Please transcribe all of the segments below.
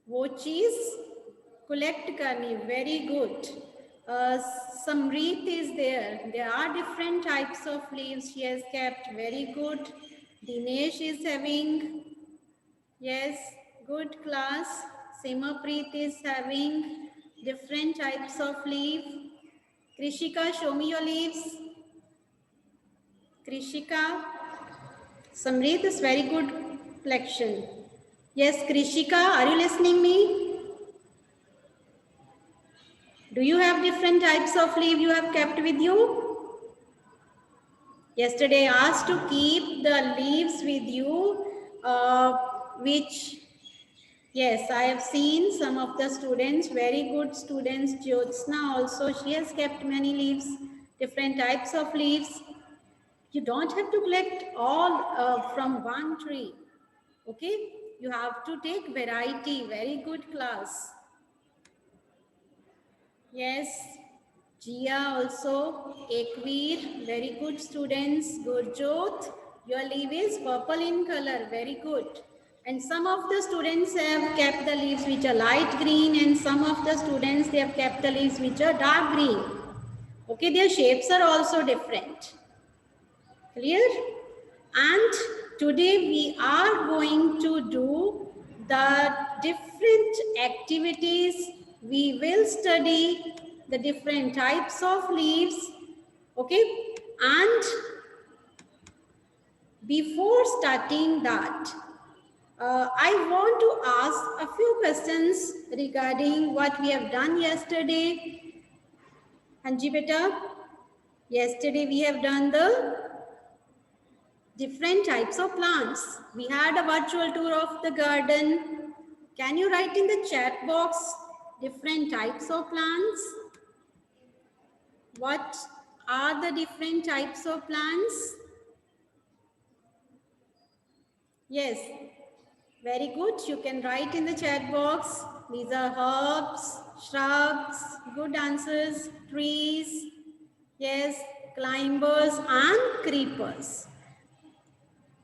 वो चीज collect करनी. Very good. Samrit is there. There are different types of leaves she has kept. Very good. Dinesh is having. Yes, good class. Simapreet is having different types of leaf. Krishika, show me your leaves. Krishika. Samrit is very good collection. Yes, Krishika, are you listening me? Do you have different types of leaf you have kept with you? Yesterday I asked to keep the leaves with you, which, yes, I have seen some of the students, very good students. Jyotsna also, she has kept many leaves, different types of leaves. You don't have to collect all from one tree, okay? You have to take variety, very good class. Yes, Jia also, Ekveer, very good students. Gurjot, your leaf is purple in color, very good. And some of the students have kept the leaves which are light green, and some of the students they have kept the leaves which are dark green. Okay, their shapes are also different. Clear? And today we are going to do the different activities. We will study the different types of leaves. Okay? And before starting that, I want to ask a few questions regarding what we have done yesterday. Hanji beta, yesterday we have done the different types of plants. We had a virtual tour of the garden. Can you write in the chat box different types of plants? What are the different types of plants? Yes, very good. You can write in the chat box. These are herbs, shrubs, good answers, trees, yes, climbers and creepers.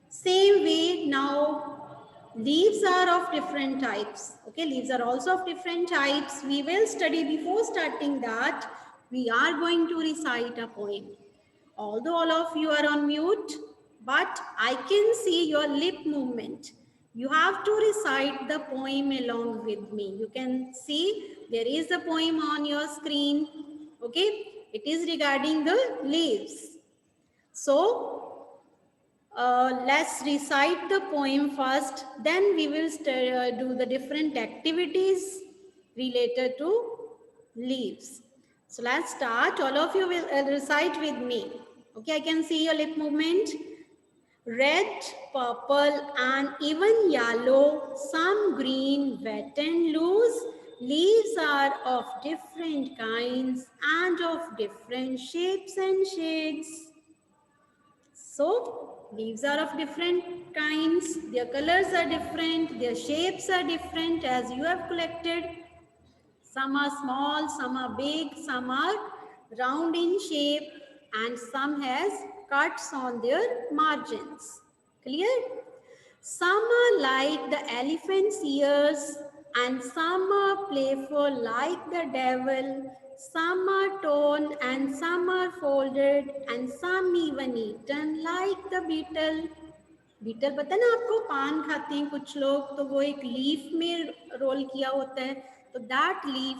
Same way now leaves are of different types. Okay, leaves are also of different types. We will study before starting that. We are going to recite a poem. Although all of you are on mute, but I can see your lip movement. You have to recite the poem along with me. You can see there is a poem on your screen. Okay, it is regarding the leaves. So let's recite the poem first, then we will do the different activities related to leaves. So let's start. All of you will recite with me. Okay, I can see your lip movement. Red, purple and even yellow, some green, wet and loose. Leaves are of different kinds and of different shapes and shades. So, leaves are of different kinds, their colors are different, their shapes are different as you have collected. Some are small, some are big, some are round in shape and some has cuts on their margins. Clear? Some are like the elephant's ears and some are playful like the devil. Some are torn and some are folded and some even eaten like the beetle. Beetle पता है ना आपको, पान खाते हैं कुछ लोग तो वो एक लीफ में रोल किया होता है, तो that leaf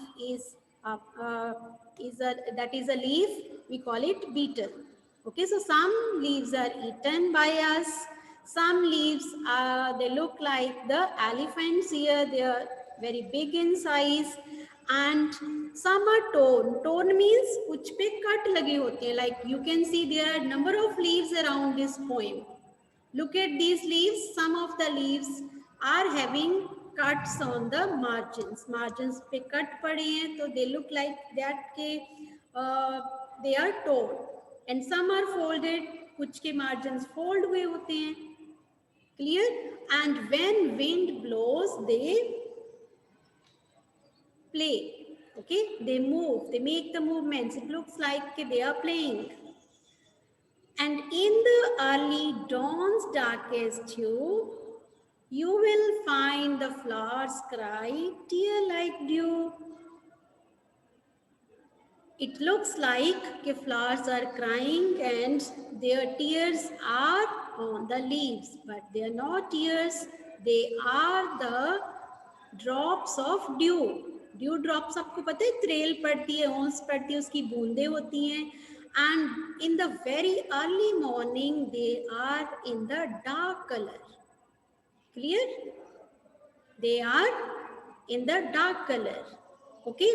is a leaf, we call it beetle. Okay, so some leaves are eaten by us, some leaves they look like the elephant's ear, they are very big in size, and some are torn. Torn means कुछ पे cut लगे होते हैं, like you can see there are number of leaves around this poem. Look at these leaves. Some of the leaves are having cuts on the margins. Margins पे cut पड़े हैं तो they look like that के they are torn. And some are folded. कुछ के margins fold हुए होते हैं. Clear? And when wind blows, they play. Okay? They move. They make the movements. It looks like they are playing. And in the early dawn's darkest hue, You will find the flowers cry tear like dew. It looks like the flowers are crying and their tears are on the leaves, but they are not tears, they are the drops of dew. Dew drops आपको पता है त्रेल पड़ती है, ओंस पड़ती है, उसकी बूंदें होती हैं. And in the very early morning, they are in the dark color. Clear? They are in the dark color. Okay?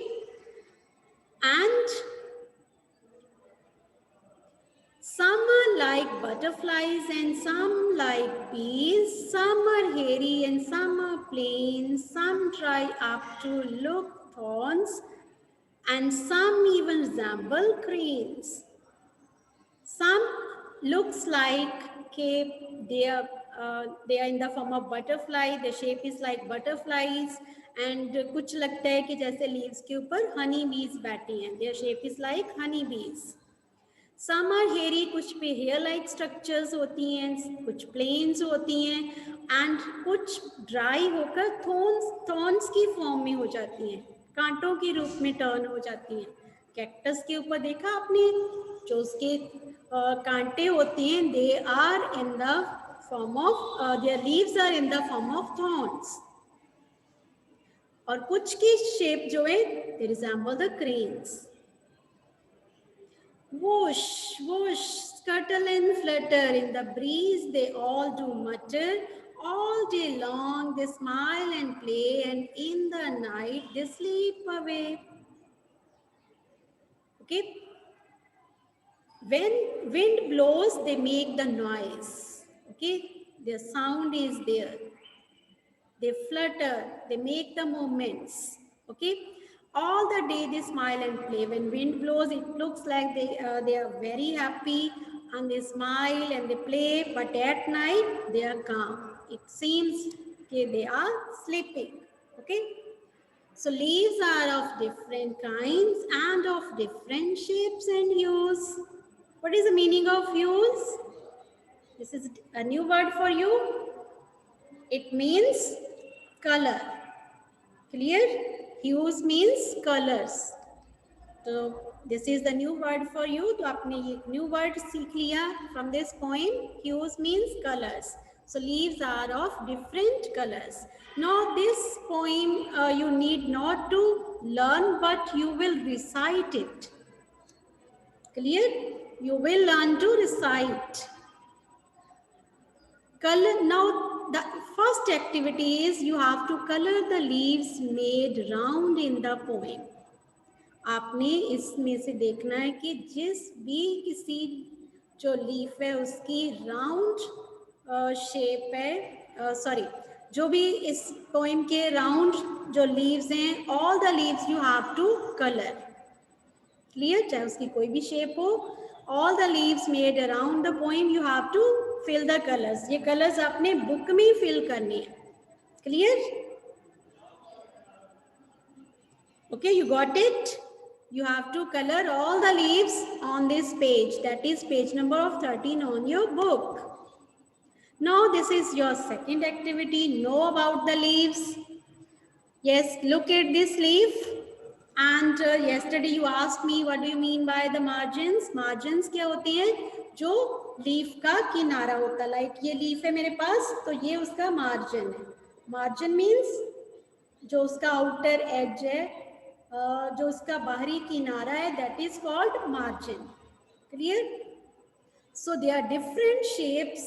And some are like butterflies and some like bees. Some are hairy and some are plain. Some dry up to look thorns and some even resemble cranes. Some looks like they are in the form of butterfly. The shape is like butterflies. And कुछ लगता है कि जैसे leaves के ऊपर honey bees बैठी हैं. Their shape is like honey bees. Some are hairy, कुछ पे hair like structures होती हैं, कुछ plains होती हैं, and कुछ dry होकर thorns की form में हो जाती हैं, कांटों के रूप में turn हो जाती हैं. कैक्टस के ऊपर देखा आपने, जो उसके कांटे होते हैं, they are in the form of their leaves are in the form of thorns. और कुछ की shape जो है, they resemble the cranes. Whoosh, whoosh, scuttle and flutter in the breeze, they all do mutter. All day long they smile and play, and in the night they sleep away. Okay? When wind blows, they make the noise. Okay? Their sound is there. They flutter, they make the movements. Okay? All the day they smile and play. When wind blows, it looks like they are very happy and they smile and they play, but at night they are calm. It seems they are sleeping. Okay? So leaves are of different kinds and of different shapes and hues. What is the meaning of hues? This is a new word for you. It means color. Clear? Hues means colors. So this is the new word for you. तो आपने ये new word सीख लिया from this poem. Hues means colors. So leaves are of different colors. Now this poem you need not to learn, but you will recite it. Clear? You will learn to recite. Color. Now the first activity is you have to color the leaves made round in the poem. आपने इसमें से देखना है कि जिस भी किसी जो लीफ है उसकी राउंड शेप है, सॉरी, जो भी इस पोएम के राउंड जो लीव्स हैं, all the leaves you have to colour. Clear? चाहे उसकी कोई भी शेप हो, all the leaves made around the poem you have to fill the colours. ये कलर्स आपने बुक में ही फिल करने हैं. Clear? Okay, you got it? You have to color all the leaves on this page. That is page number of 13 on your book. Now this is your second activity. Know about the leaves. Yes, look at this leaf. And yesterday you asked me what do you mean by the margins. Margins क्या होती हैं? जो leaf का किनारा होता है. Like ये leaf है मेरे पास, तो ये उसका margin है. Margin means जो उसका outer edge है, जो उसका बाहरी किनारा है, that is called margin. Clear? So there are different shapes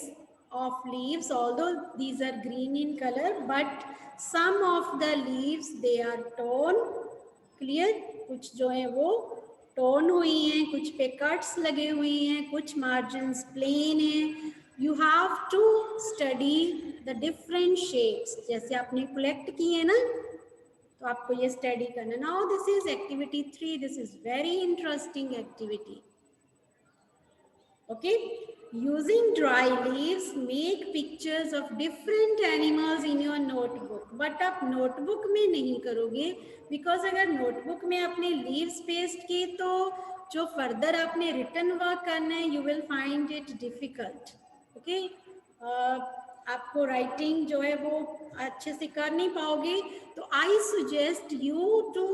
of leaves, although these are green in color, but some of the leaves they are torn. Clear? कुछ जो है वो torn हुई हैं, कुछ पे cuts लगे हुई हैं, कुछ margins plain हैं. You have to study the different shapes. जैसे आपने collect की है ना, तो आपको ये स्टडी करना. Now this is activity 3. This is very interesting activity. Okay, using dry leaves make pictures of different animals in your notebook. But आप नोटबुक में नहीं करोगे, बिकॉज अगर नोटबुक में आपने लीव्स पेस्ट की तो जो फर्दर आपने रिटन वर्क करना है, you will find it difficult. Okay, आपको राइटिंग जो है वो अच्छे से कर नहीं पाओगे, तो I suggest you to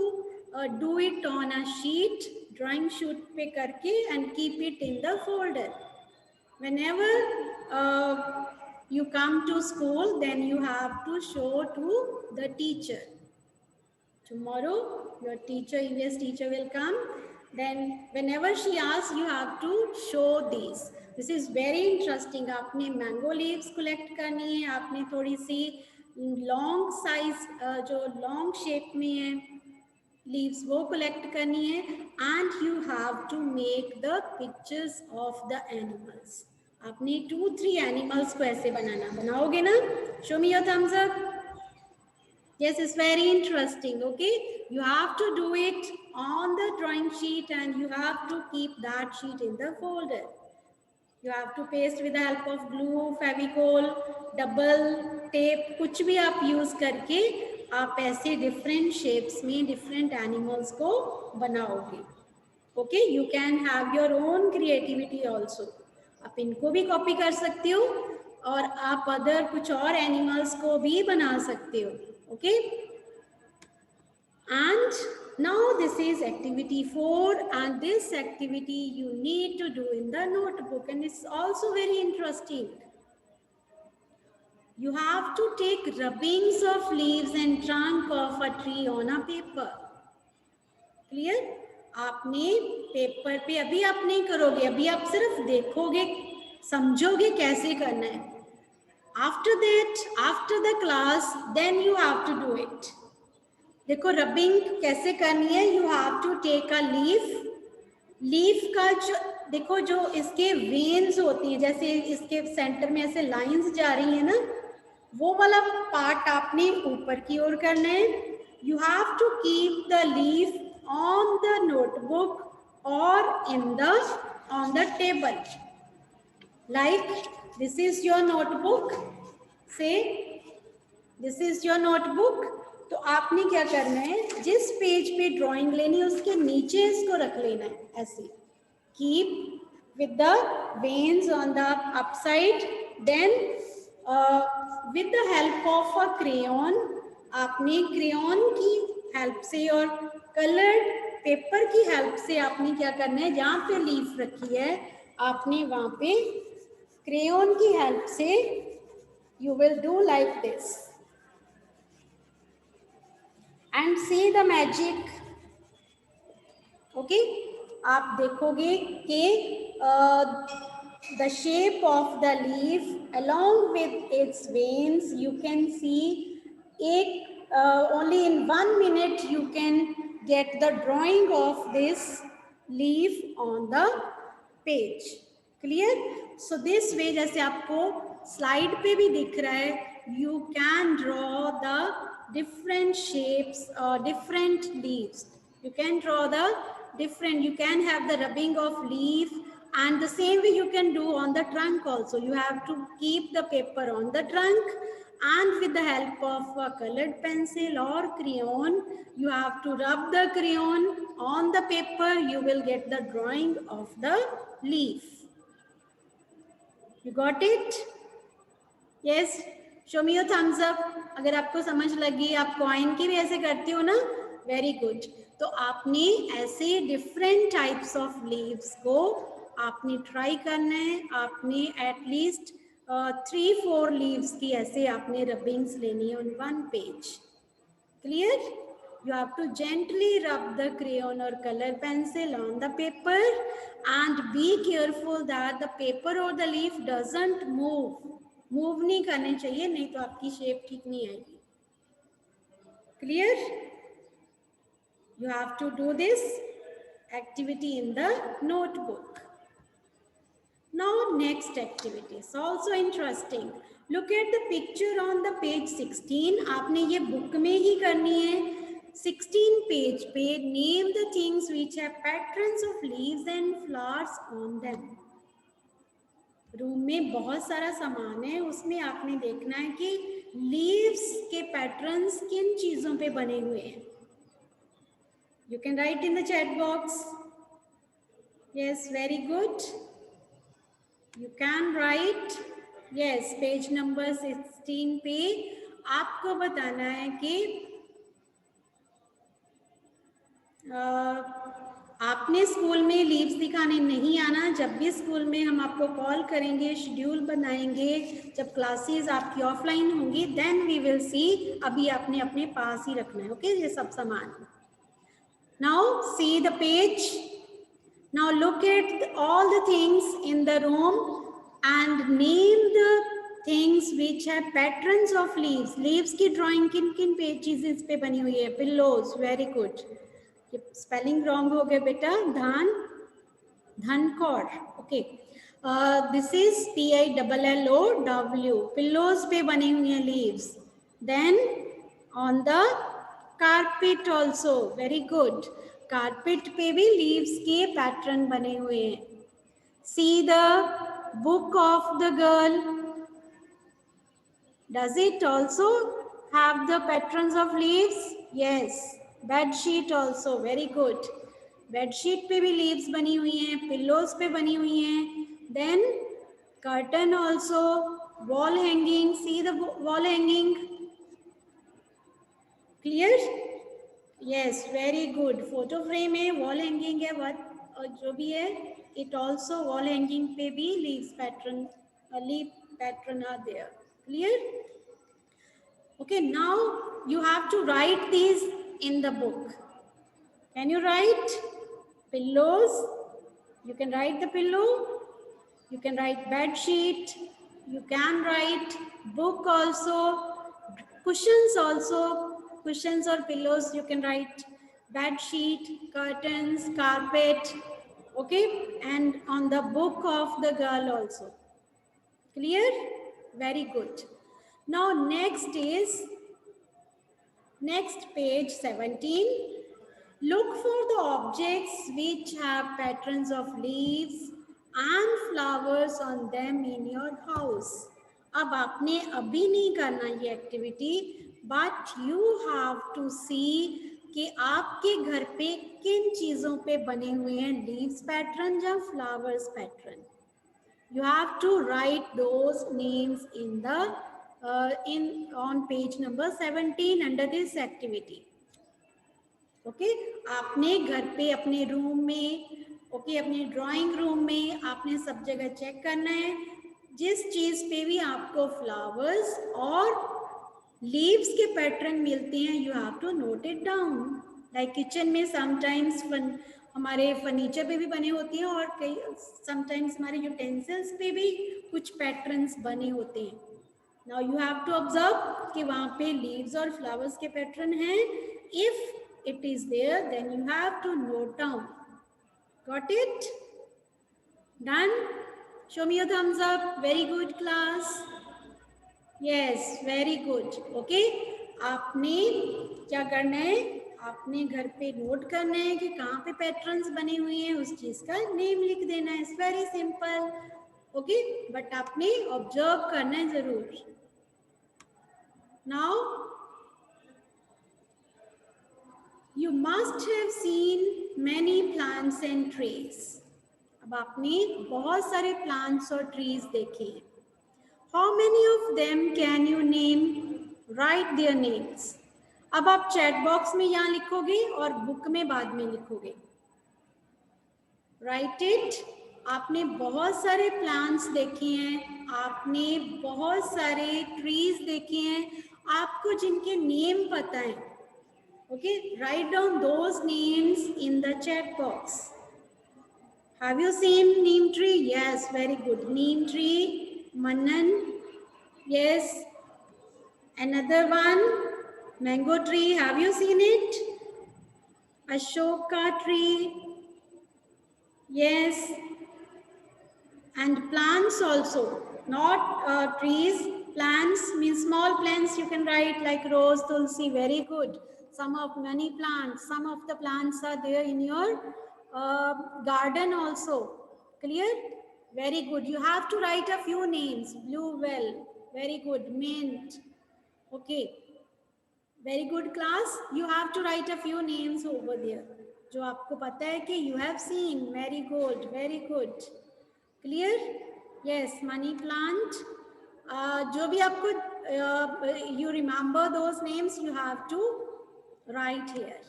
do it on a sheet, drawing sheet पे करके and keep it in the folder. Whenever you come to school, then you have to show to the teacher. Tomorrow your teacher, EVS teacher will come, then whenever she asks, you have to show these. This is very interesting. आपने mango leaves collect करनी है, आपने थोड़ी सी long size जो long shape में है leaves वो collect करनी है, and you have to make the pictures of the animals. आपने 2-3 animals को ऐसे बनाओगे ना? Show me your thumbs up. Yes, it's very interesting. Okay, you have to do it on the drawing sheet and you have to keep that sheet in the folder. You have to paste with the help of glue, Fevicol, double tape, कुछ भी आप use करके आप ऐसे different shapes में different animals को बनाओगे. Okay, you can have your own creativity also. आप इनको भी कॉपी कर सकते हो और आप अदर कुछ और एनिमल्स को भी बना सकते हो. Okay, and now this is activity 4, and this activity you need to do in the notebook, and it's also very interesting. You have to take rubbings of leaves and trunk of a tree on a paper. Clear? आपने paper पे, अभी आप नहीं करोगे, अभी आप सिर्फ देखोगे, समझोगे कैसे करना है. After that, after the class, then you have to do it. देखो रबिंग कैसे करनी है. You have to take a leaf का जो देखो जो इसके वेन्स होती है, जैसे इसके सेंटर में ऐसे लाइंस जा रही है ना, वो वाला पार्ट आपने ऊपर की ओर करना है. You have to keep the leaf on the notebook और on the table. Like this is your notebook, say this is your notebook. तो आपने क्या करना है, जिस पेज पे ड्राइंग लेनी है उसके नीचे इसको रख लेना है ऐसे. Keep with the veins on the upside. Then with the help of a crayon, आपने क्रेयॉन की हेल्प से और कलर्ड पेपर की हेल्प से आपने क्या करना है, जहाँ पे लीफ रखी है आपने वहाँ पे क्रेयॉन की हेल्प से you will do like this and see the magic. Okay, आप देखोगे कि the shape of the leaf along with its veins you can see. एक only in 1 minute you can get the drawing of this leaf on the page. Clear? So this way, जैसे आपको slide पे भी दिख रहा है, you can draw the different shapes or different leaves. You can draw the different, you can have the rubbing of leaf, and the same way you can do on the trunk also. You have to keep the paper on the trunk, and with the help of a colored pencil or crayon, you have to rub the crayon on the paper. You will get the drawing of the leaf. You got it? Yes. Show me your thumbs up. अगर आपको समझ लगी, आप coin की भी ऐसे करती हो ना, वेरी गुड. तो आपने ऐसे डिफरेंट टाइप्स ऑफ लीव्स को आपने ट्राई करना है. आपने एटलीस्ट 3-4 लीव्स की ऐसे आपने रबिंग्स लेनी है on 1 page. Clear? You have to gently rub the crayon or color pencil on the paper and be careful that the paper or the leaf doesn't move. Move नहीं करने चाहिए, नहीं तो आपकी शेप ठीक नहीं आएगी. Clear? You have to do this activity in the notebook. Now next activity is also interesting. Look at the picture on the page 16. आपने ये बुक में ही करनी है. 16 पेज पे name the things which have patterns of leaves and flowers on them. Room में बहुत सारा सामान है, उसमें आपने देखना है कि लीव्स के पैटर्न्स किन चीजों पे बने हुए हैं. You can write in the chat box. Yes, very good. You can write yes, page number 16 पे आपको बताना है कि आपने स्कूल में लीव्स दिखाने नहीं आना। जब भी स्कूल में हम आपको कॉल करेंगे, शेड्यूल बनाएंगे, जब क्लासेस आपकी ऑफलाइन होंगी, देन वी विल सी। अभी आपने अपने पास ही रखना है, ओके, ये सब सामान। Now see the page. Now look at all the things in the room and name the things which have patterns of leaves. Leaves की drawing किन किन चीजें पे बनी हुई है? Pillows, very good. ये spelling wrong हो गया बेटा. Dhankaur, okay. This is Pillow. Pillows पे बनी हुई है leaves. Then on the carpet also, very good. Carpet पे भी लीव्स के पैटर्न बने हुए हैं. See the book of the girl. Does it also have the patterns of leaves? Yes. Bedsheet also, very good. Bedsheet पे भी leaves बनी हुई हैं, पिल्लोज पे बनी हुई हैं. Then curtain also. Wall hanging, see the wall hanging. Clear? Yes, very good. Photo frame है, वॉल हैंगिंग है, और जो भी है, इट ऑल्सो वॉल हैंगिंग पे भी leaves pattern, leaf pattern are there. Clear? Okay, now you have to write this in the book. Can you write? pillows, you can write the pillow, you can write bed sheet, you can write book also, cushions also. Cushions or pillows, you can write bed sheet, curtains, carpet, okay, and on the book of the girl also. Clear? Very good. Now next page 17. Look for the objects which have patterns of leaves and flowers on them in your house. अब आपने अभी नहीं करना ये activity, but you have to see कि आपके घर पे किन चीजों पे बने हुए हैं लीव्स पैटर्न या flowers pattern. You have to write those names in the on page number 17 under this activity. Okay, आपने घर पे अपने रूम में, ओके, अपने ड्राइंग रूम में आपने सब जगह चेक करना है. जिस चीज पे भी आपको फ्लावर्स और लीव्स के पैटर्न मिलते हैं, you have to note it down. Like kitchen में समटाइम्स हमारे फर्नीचर पे भी बने होते हैं, और कई समटाइम्स हमारे यूटेंसिल्स पे भी कुछ पैटर्न्स बने होते हैं. Now you have to observe कि वहाँ पे लीव्स और फ्लावर्स के पैटर्न हैं. If it is there, then you have to note down. Got it? Done? Show me your thumbs up. Very good, class. Yes, very good. Okay, आपने क्या करना है? आपने घर पे नोट करना है कि कहाँ पे पैटर्न्स बने हुए हैं, उस चीज का नेम लिख देना है. It's very simple. Okay, but आपने ऑब्जर्व करना है जरूर. Now You must have seen many plants and trees. अब आपने बहुत सारे plants और trees देखे हैं. How many of them can you name? Write their names. अब आप chat box में यहाँ लिखोगे और book में बाद में लिखोगे. Write it. आपने बहुत सारे plants देखे हैं, आपने बहुत सारे trees देखे हैं, आपको जिनके name पता है. Okay, write down those names in the chat box. Have you seen neem tree? Yes, very good. Neem tree, manan. Yes. Another one, mango tree. Have you seen it? Ashoka tree. Yes. And plants also. Not trees. Plants means small plants. You can write like rose, tulsi. Very good. Many plants, some of the plants are there in your garden also. Clear? Very good. You have to write a few names. Bluebell, very good. Mint, okay, very good, class. You have to write a few names over there जो आपको पता है कि you have seen. Very good, very good. Clear? Yes, money plant, जो भी आपको you remember those names, you have to write here.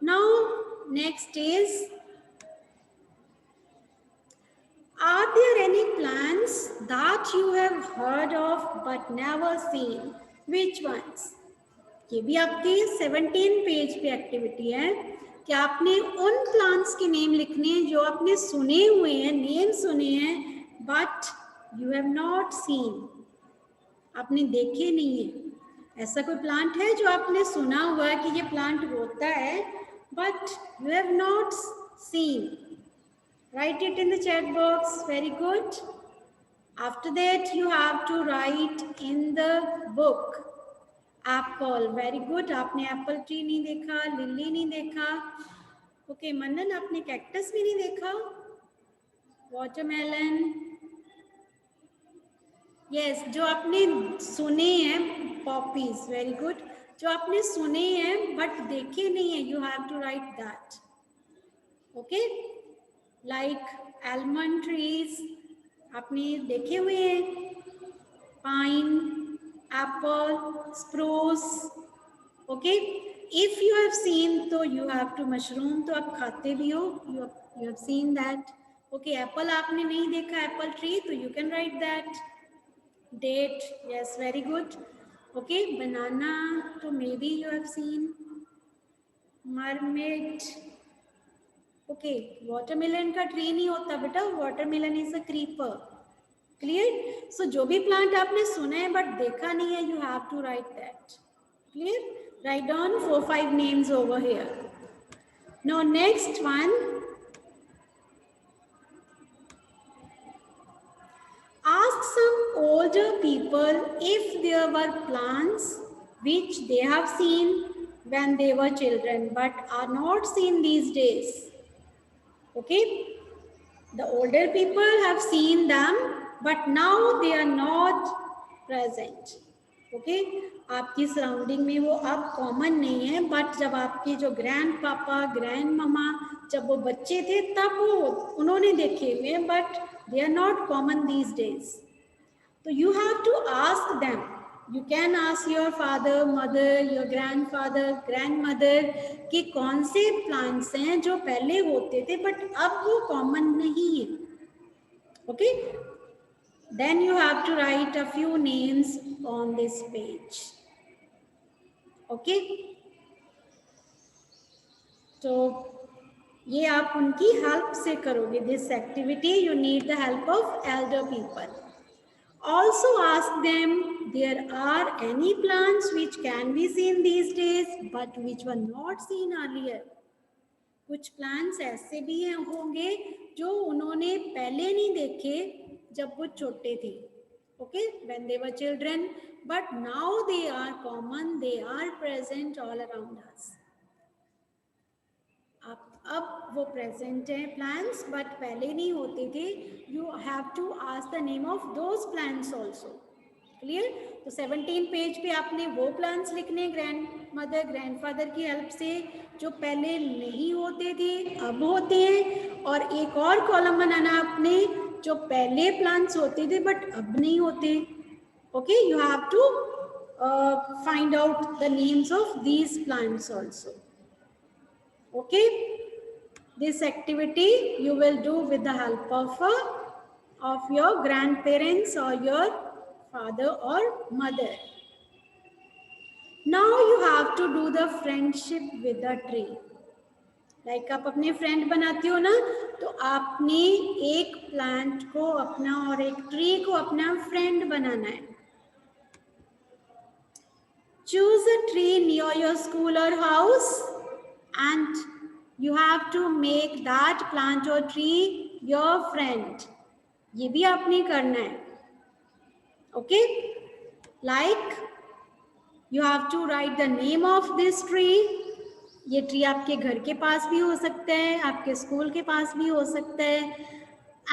Now next is, are there any plants that you have heard of but never seen? Which ones? ये भी आपकी 17 page पे activity है कि आपने उन प्लांट्स के नेम लिखने हैं जो आपने सुने हुए हैं, नेम सुने हैं, but you have not seen, आपने देखे नहीं है। ऐसा कोई प्लांट है जो आपने सुना हुआ है कि ये प्लांट होता है, but you have not seen? Write it in the chat box. Very good. After that, you have to write in the book. Apple. Very good. आपने एप्पल ट्री नहीं देखा, लिली नहीं देखा. ओके मनन, आपने कैक्टस भी नहीं देखा. वाटरमेलन. यस, जो आपने सुने हैं, पॉपीज. Very good. जो आपने सुने हैं बट देखे नहीं है, you have to write that. Okay, like almond trees, आपने देखे हुए हैं. pine, apple, spruce. okay, if you have seen, तो you have to mushroom, तो आप खाते भी हो, you have seen that. okay, apple आपने नहीं देखा, apple tree, तो you can write that. date, yes, very good. okay, banana, तो maybe you have seen. mermaid. Okay, watermelon का ट्री नहीं होता बेटा, watermelon is a creeper. Clear? So जो भी प्लांट आपने सुना है बट देखा नहीं है, you have to write that. Clear? Write down 4-5 names over here. Now next one, ask some older people if there were plants which they have seen when they were children but are not seen these days. Okay, the older people have seen them but now they are not present. okay, आपकी surrounding में वो अब common नहीं है, but जब आपके जो grand पापा, ग्रैंड ममा जब वो बच्चे थे तब वो उन्होंने देखे हुए, but they are not common these days. तो you have to ask them. You can ask your father, mother, your grandfather, grandmother कि कौन से plants हैं जो पहले होते थे बट अब वो common नहीं है. Okay? Then you have to write a few names on this page. Okay? तो ये आप उनकी help से करोगे. This activity you need the help of elder people. Also ask them, there are any plants which can be seen these days but which were not seen earlier. कुछ plants ऐसे भी हैं होंगे जो उन्होंने पहले नहीं देखे जब वो छोटे थे. Okay, when they were children, but now they are common, they are present all around us. अब वो प्रेजेंट है प्लांट्स बट पहले नहीं होते थे. You have to ask the name of those plants also. Clear? तो 17 पेज पे आपने वो प्लांट्स लिखने ग्रैंड मदर, ग्रैंडफादर की हेल्प से जो पहले नहीं होते थे अब होते हैं, और एक और कॉलम बनाना आपने जो पहले प्लांट्स होते थे बट अब नहीं होते. Okay, you have to find out the names of these plants also. Okay, this activity you will do with the help of your grandparents or your father or mother. Now you have to do the friendship with the tree. Like आप अपने friend बनाते हो ना, तो आपने एक plant को अपना और एक ट्री को अपना फ्रेंड बनाना है. Choose a tree near your school or house and you have to make that plant or tree your friend. ये भी आपने करना है. Okay, like you have to write the name of this tree. ये tree आपके घर के पास भी हो सकता है, आपके स्कूल के पास भी हो सकता है.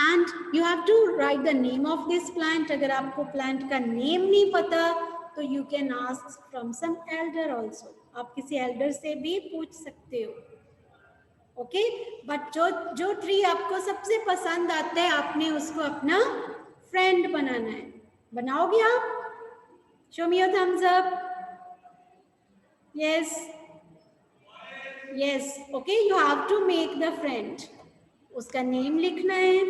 And you have to write the name of this plant. अगर आपको प्लांट का नेम नहीं पता तो you can ask from some elder also. आप किसी एल्डर से भी पूछ सकते हो. ओके, बट जो ट्री आपको सबसे पसंद आता है आपने उसको अपना फ्रेंड बनाना है. बनाओगे आप? Show me your thumbs up. Yes yes. Okay, you have to make the friend. उसका नेम लिखना है.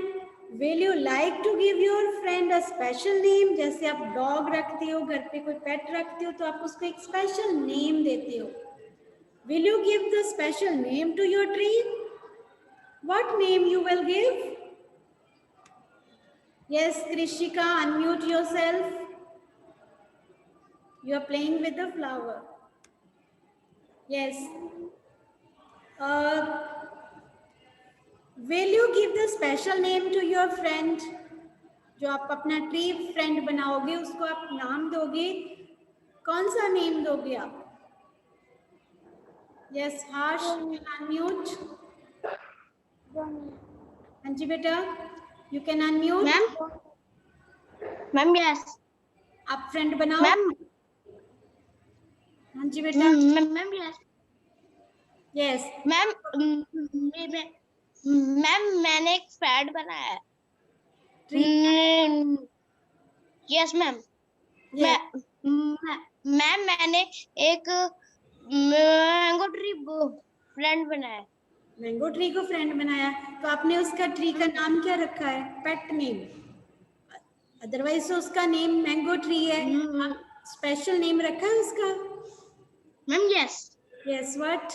Will you like to give your friend a special name? जैसे आप डॉग रखते हो, घर पे कोई पेट रखते हो, तो आप उसको एक स्पेशल नेम देते हो. Will you give the special name to your tree? What name you will give? Yes, Krishika, unmute yourself. You are playing with the flower. Yes. Uh, will you give the special name to your friend? जो आप अपना tree friend बनाओगे उसको आप नाम दोगे. कौन सा नेम दोगे आप? यस हर्ष, अनम्यूट. हाँ जी बेटा, you can unmute. Ma'am yes. आप फ्रेंड बनाओ. मैम. हाँ जी बेटा. Ma'am yes. Yes ma'am ma'am मैंने एक फ्रेंड बनाया है. Yes ma'am. मैम मैंने एक मैंगो ट्री फ्रेंड बनाया. मैंगो ट्री को फ्रेंड बनाया, तो आपने उसका ट्री का नाम क्या रखा है? Pet name. अदरवाइज तो उसका नेम मैंगो ट्री है. स्पेशल नेम रखा है उसका? Ma'am yes. Yes what?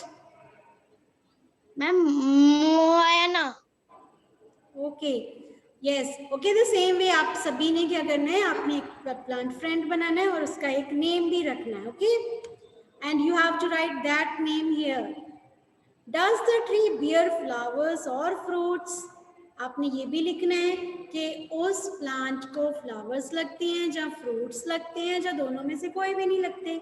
Ma'am Moana. Okay yes. Okay, the same way आप सभी ने क्या करना है, आपने एक प्लांट फ्रेंड बनाना है और उसका एक नेम भी रखना है. Okay, and you have to write that name here. Does the tree bear flowers or fruits? आपने ये भी लिखना है कि उस प्लांट को फ्लावर्स लगते हैं या फ्रूट्स लगते हैं, या दोनों में से कोई भी नहीं लगते.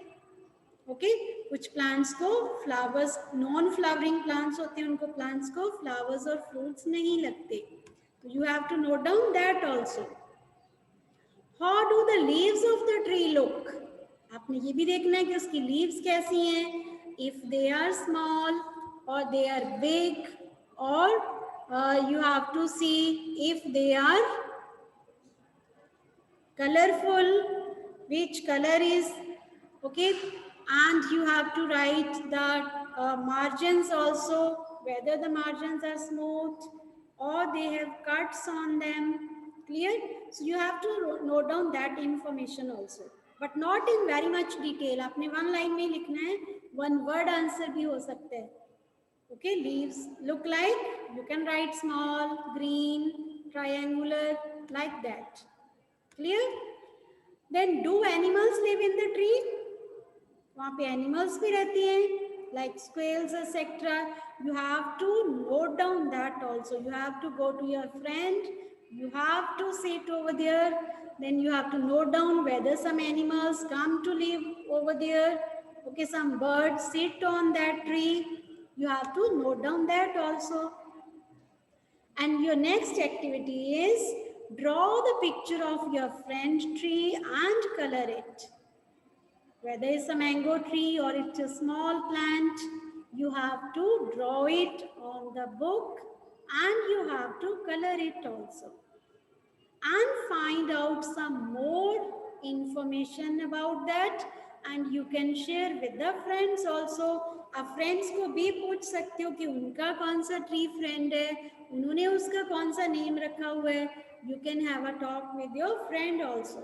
ओके, कुछ प्लांट्स को फ्लावर्स, नॉन फ्लावरिंग प्लांट्स होते हैं, उनको प्लांट्स को फ्लावर्स और फ्रूट्स नहीं लगते. You have to note down that also. How do the leaves of the tree look? आपने ये भी देखना है कि उसकी लीव्स कैसी हैं. If they are small or they are big, or you have to see if they are colorful, which color is. Okay, and you have to write the margins also, whether the margins are smooth or they have cuts on them. Clear? So you have to note down that information also, but not in very much detail. आपने one line में लिखना है, one word answer भी हो सकता है. Okay, leaves look like, you can write small, green, triangular, like that. Clear? Then do animals live in the tree? वहाँ पे animals भी रहती हैं, like squirrels, etc. You have to note down that also. You have to go to your friend, you have to sit over there, then you have to note down whether some animals come to live over there. Okay, some birds sit on that tree. You have to note down that also. And your next activity is draw the picture of your friend tree and color it. Whether it's a mango tree or it's a small plant, you have to draw it on the book and you have to color it also. And find out some more information about that, and you can share with the friends also. आप friends को भी पूछ सकते हो कि उनका कौन सा ट्री फ्रेंड है, उन्होंने उसका कौन सा नेम रखा हुआ है. You can have a talk with your friend also.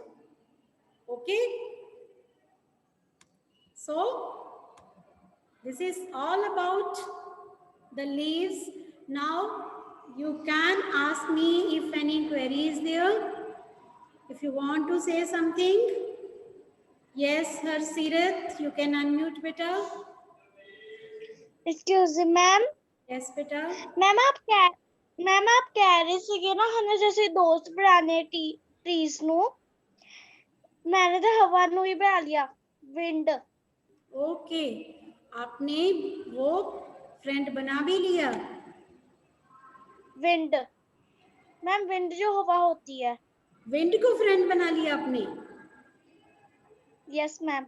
Okay, so this is all about the leaves. Now you can ask me if any query is there. If you want to say something. Yes, Harsirat, you can unmute beta. Excuse me ma'am. Yes beta. Ma'am आप कह रहे थे ना हमें जैसे दोस्त बनाने trees no. मैंने तो हवा नु ही बना लिया, विंड. ओके, आपने वो फ्रेंड बना भी लिया. विंड मैम, विंड जो हवा होती है. विंड को फ्रेंड बना लिया आपने? Yes ma'am.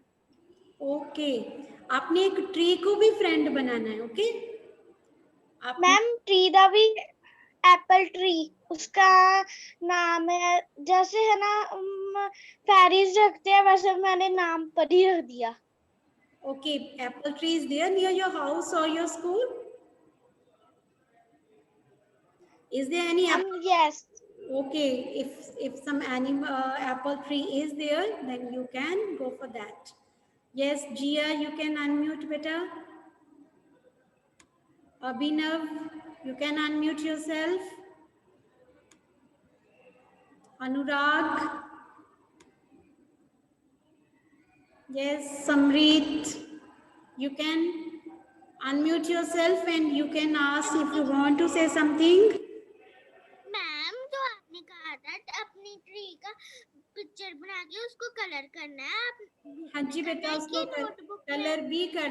ओके, आपने एक ट्री को भी फ्रेंड बनाना है. ओके मैम, ट्री दा भी एप्पल ट्री उसका नाम है, जैसे है ना हम फेरीज रखते हैं, वैसे मैंने नाम पर ही रख दिया। Okay, apple tree is there near your house or your school? Is there any apple? Yes. Okay, if some animal apple tree is there, then you can go for that. Yes, Gia, you can unmute better. Abhinav, you can unmute yourself. Anurag. Yes, Samrit, you can unmute yourself and you can ask if you want to say something. Ma'am जो आपने कहा था अपनी tree का picture बना के उसको colour करना है, आप हाँ जी बेटा, उसको नोटबुक कलर भी करना